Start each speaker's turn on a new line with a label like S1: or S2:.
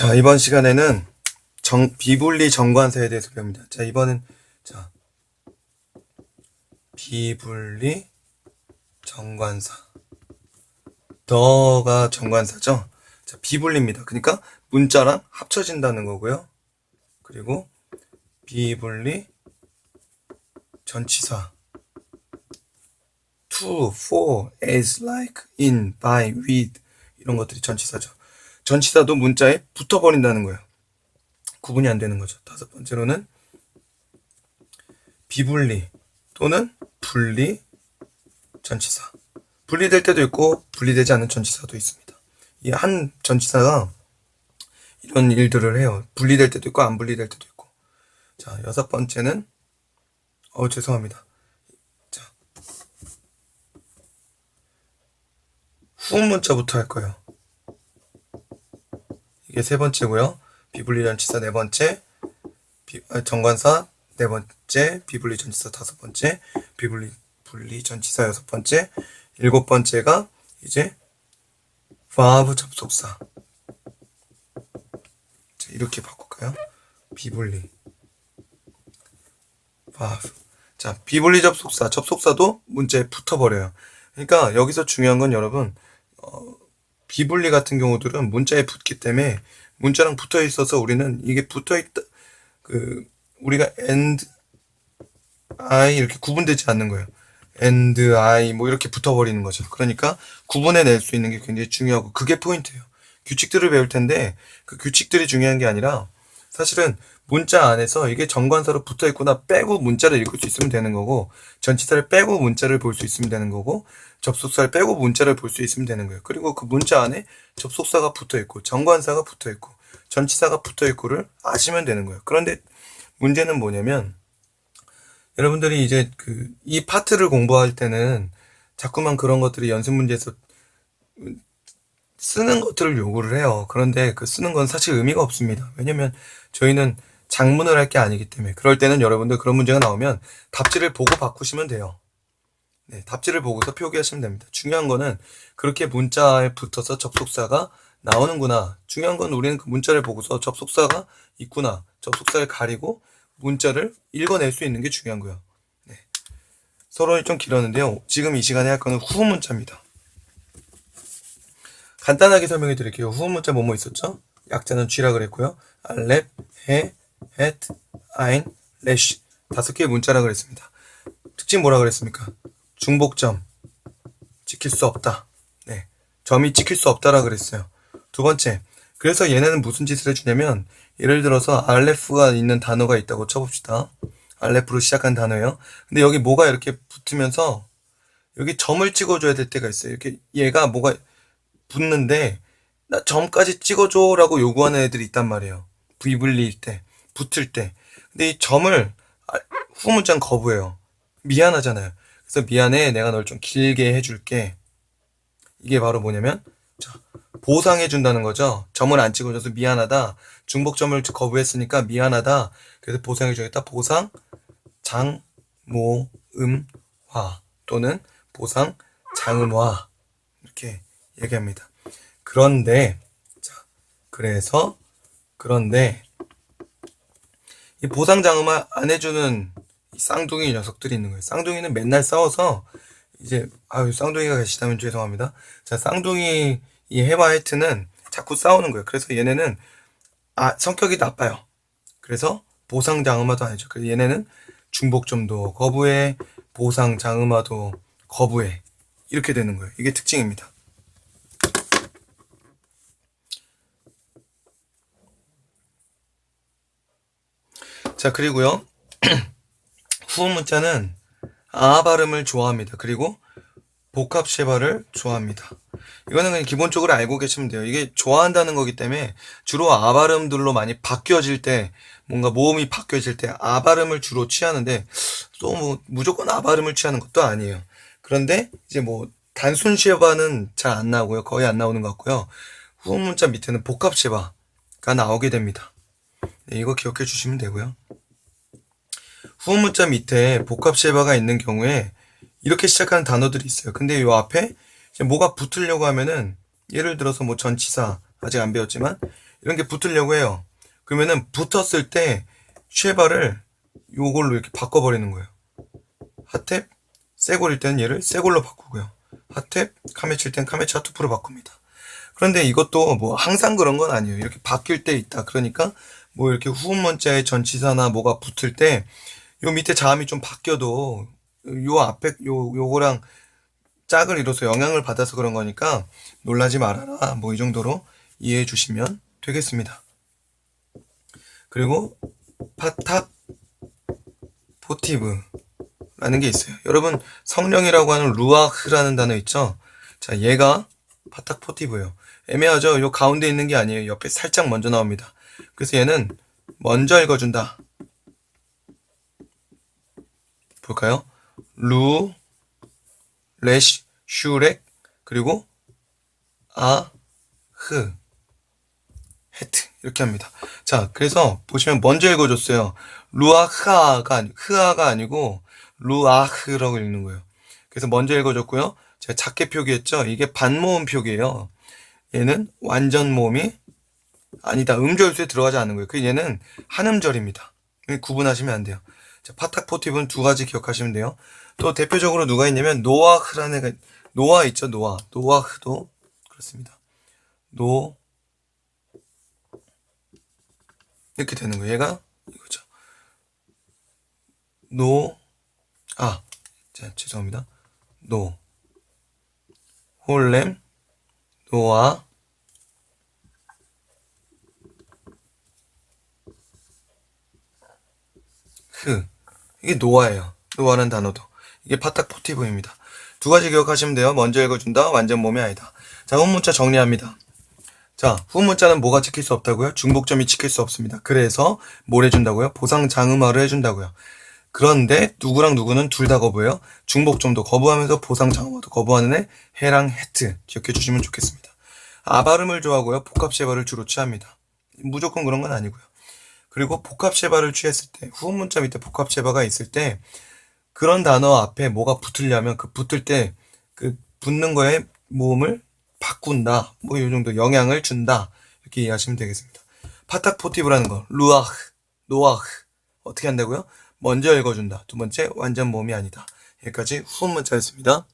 S1: 자, 이번 시간에는 비분리 정관사에 대해서 배웁니다. 자, 이번엔, 자, 비분리 정관사. 더가 정관사죠? 자, 비분리입니다. 그러니까 문자랑 합쳐진다는 거고요. 그리고 비분리 전치사. to, for, as, like, in, by, with 이런 것들이 전치사죠. 전치사도 문자에 붙어버린다는 거예요. 구분이 안 되는 거죠. 다섯 번째로는 비분리 또는 분리 전치사. 분리될 때도 있고 분리되지 않는 전치사도 있습니다. 이 한 전치사가 이런 일들을 해요. 분리될 때도 있고 안 분리될 때도 있고. 자, 여섯 번째는 죄송합니다. 자, 후음 문자부터 할 거예요. 이게 세 번째고요. 비분리 전치사 네 번째, 정관사 네 번째, 비분리 전치사 다섯 번째, 분리 전치사 여섯 번째, 일곱 번째가 이제 verb 접속사. 자, 이렇게 바꿀까요? 비분리 verb. 자, 비분리 접속사도 문자에 붙어버려요. 그러니까 여기서 중요한 건 여러분, 비분리 같은 경우들은 문자에 붙기 때문에 문자랑 붙어 있어서 우리는 이게 붙어 있다, 우리가 and, I 이렇게 구분되지 않는 거예요. and, I 뭐 이렇게 붙어버리는 거죠. 그러니까 구분해낼 수 있는 게 굉장히 중요하고 그게 포인트예요. 규칙들을 배울 텐데 그 규칙들이 중요한 게 아니라 사실은 문자 안에서 이게 정관사로 붙어 있구나 빼고 문자를 읽을 수 있으면 되는 거고 전치사를 빼고 문자를 볼 수 있으면 되는 거고 접속사를 빼고 문자를 볼 수 있으면 되는 거예요. 그리고 그 문자 안에 접속사가 붙어 있고 정관사가 붙어 있고 전치사가 붙어 있고를 아시면 되는 거예요. 그런데 문제는 뭐냐면 여러분들이 이제 이 파트를 공부할 때는 자꾸만 그런 것들이 연습 문제에서 쓰는 것들을 요구를 해요. 그런데 그 쓰는 건 사실 의미가 없습니다. 왜냐면 저희는 작문을 할 게 아니기 때문에 그럴 때는 여러분들 그런 문제가 나오면 답지를 보고 바꾸시면 돼요. 네, 답지를 보고서 표기하시면 됩니다. 중요한 거는 그렇게 문자에 붙어서 접속사가 나오는구나. 중요한 건 우리는 그 문자를 보고서 접속사가 있구나. 접속사를 가리고 문자를 읽어낼 수 있는 게 중요한 거예요. 네. 서론이 좀 길었는데요. 지금 이 시간에 할 거는 후음 문자입니다. 간단하게 설명해 드릴게요. 후음 문자 뭐뭐 있었죠? 약자는 G라 그랬고요. 알렙, 해, 헷, 아인, 레쉬 다섯 개의 문자라 그랬습니다. 특징 뭐라 그랬습니까? 중복점 찍힐 수 없다. 네, 점이 찍힐 수 없다라 그랬어요. 두 번째, 그래서 얘네는 무슨 짓을 해주냐면 예를 들어서 알레프가 있는 단어가 있다고 쳐봅시다. 알레프로 시작한 단어예요. 근데 여기 뭐가 이렇게 붙으면서 여기 점을 찍어줘야 될 때가 있어요. 이렇게 얘가 뭐가 붙는데 나 점까지 찍어줘 라고 요구하는 애들이 있단 말이에요. 비분리일 때, 붙을 때. 근데 이 점을 후문자는 거부해요. 미안하잖아요. 그래서 미안해, 내가 널 좀 길게 해줄게. 이게 바로 뭐냐면 자, 보상해준다는 거죠. 점을 안 찍어줘서 미안하다. 중복점을 거부했으니까 미안하다. 그래서 보상해주겠다. 보상, 장, 모, 화 또는 보상, 장음화 이렇게 얘기합니다. 그런데 그런데 이 보상장음화 안 해주는 이 쌍둥이 녀석들이 있는 거예요. 쌍둥이는 맨날 싸워서 이제 쌍둥이가 계시다면 죄송합니다. 자, 쌍둥이 이 해와 해트는 자꾸 싸우는 거예요. 그래서 얘네는 성격이 나빠요. 그래서 보상장음화도 안 해줘. 그래서 얘네는 중복점도 거부해, 보상장음화도 거부해. 이렇게 되는 거예요. 이게 특징입니다. 자, 그리고요. 후음 문자는 아 발음을 좋아합니다. 그리고 복합 쉐바를 좋아합니다. 이거는 그냥 기본적으로 알고 계시면 돼요. 이게 좋아한다는 거기 때문에 주로 아 발음들로 많이 바뀌어질 때 뭔가 모음이 바뀌어질 때 아 발음을 주로 취하는데 또 뭐 무조건 아 발음을 취하는 것도 아니에요. 그런데 이제 뭐 단순 쉐바는 잘 안 나오고요. 거의 안 나오는 것 같고요. 후음 문자 밑에는 복합 쉐바가 나오게 됩니다. 네, 이거 기억해 주시면 되고요. 후음 문자 밑에 복합 쉐바가 있는 경우에 이렇게 시작하는 단어들이 있어요. 근데 이 앞에 뭐가 붙으려고 하면은 예를 들어서 뭐 전치사 아직 안 배웠지만 이런 게 붙으려고 해요. 그러면은 붙었을 때 쉐바를 요걸로 이렇게 바꿔버리는 거예요. 하탭, 세골일 때는 얘를 세골로 바꾸고요. 하탭, 카메칠 땐 카메치 하투프로 바꿉니다. 그런데 이것도 뭐 항상 그런 건 아니에요. 이렇게 바뀔 때 있다. 그러니까 뭐 이렇게 후음문자의 전치사나 뭐가 붙을 때 요 밑에 자음이 좀 바뀌어도 요 앞에 요거랑 짝을 이뤄서 영향을 받아서 그런 거니까 놀라지 말아라. 뭐 이 정도로 이해해 주시면 되겠습니다. 그리고 파탁 포티브라는 게 있어요. 여러분 성령이라고 하는 루아흐라는 단어 있죠? 자, 얘가 파탁 포티브예요. 애매하죠? 요 가운데 있는 게 아니에요. 옆에 살짝 먼저 나옵니다. 그래서 얘는 먼저 읽어준다. 볼까요? 루, 레시, 슈렉, 그리고 아흐, 헤트 이렇게 합니다. 자, 그래서 보시면 먼저 읽어줬어요. 흐아가 아니고 루아흐라고 읽는 거예요. 그래서 먼저 읽어줬고요. 제가 작게 표기했죠. 이게 반모음 표기예요. 얘는 완전 모음이 아니다. 음절수에 들어가지 않는 거예요. 그 얘는 한음절입니다. 구분하시면 안 돼요. 자, 파탁포티브는 두 가지 기억하시면 돼요. 또 대표적으로 누가 있냐면 노아흐라는 애가 노아 있죠. 노아흐도 그렇습니다. 이렇게 되는 거예요. 얘가 이거죠. 자, 죄송합니다. 홀렘, 노아, 이게 노아예요. 노아라는 단어도. 이게 파탁 포티브입니다. 두 가지 기억하시면 돼요. 먼저 읽어준다. 완전 몸이 아니다. 자, 후문자 정리합니다. 자, 후문자는 뭐가 지킬 수 없다고요? 중복점이 지킬 수 없습니다. 그래서 뭘 해준다고요? 보상장음화를 해준다고요. 그런데 누구랑 누구는 둘 다 거부해요. 중복점도 거부하면서 보상장음화도 거부하는 애 해랑 해트 기억해 주시면 좋겠습니다. 아발음을 좋아하고요. 복합세발을 주로 취합니다. 무조건 그런 건 아니고요. 그리고 복합세발을 취했을 때 후문자 밑에 복합세발가 있을 때 그런 단어 앞에 뭐가 붙으려면 그 붙을 때 그 붙는 거에 모음을 바꾼다. 뭐 이 정도 영향을 준다. 이렇게 이해하시면 되겠습니다. 파탁포티브라는 거 루아흐, 노아흐 어떻게 한다고요? 먼저 읽어준다. 두 번째 완전 모음이 아니다. 여기까지 후문자였습니다.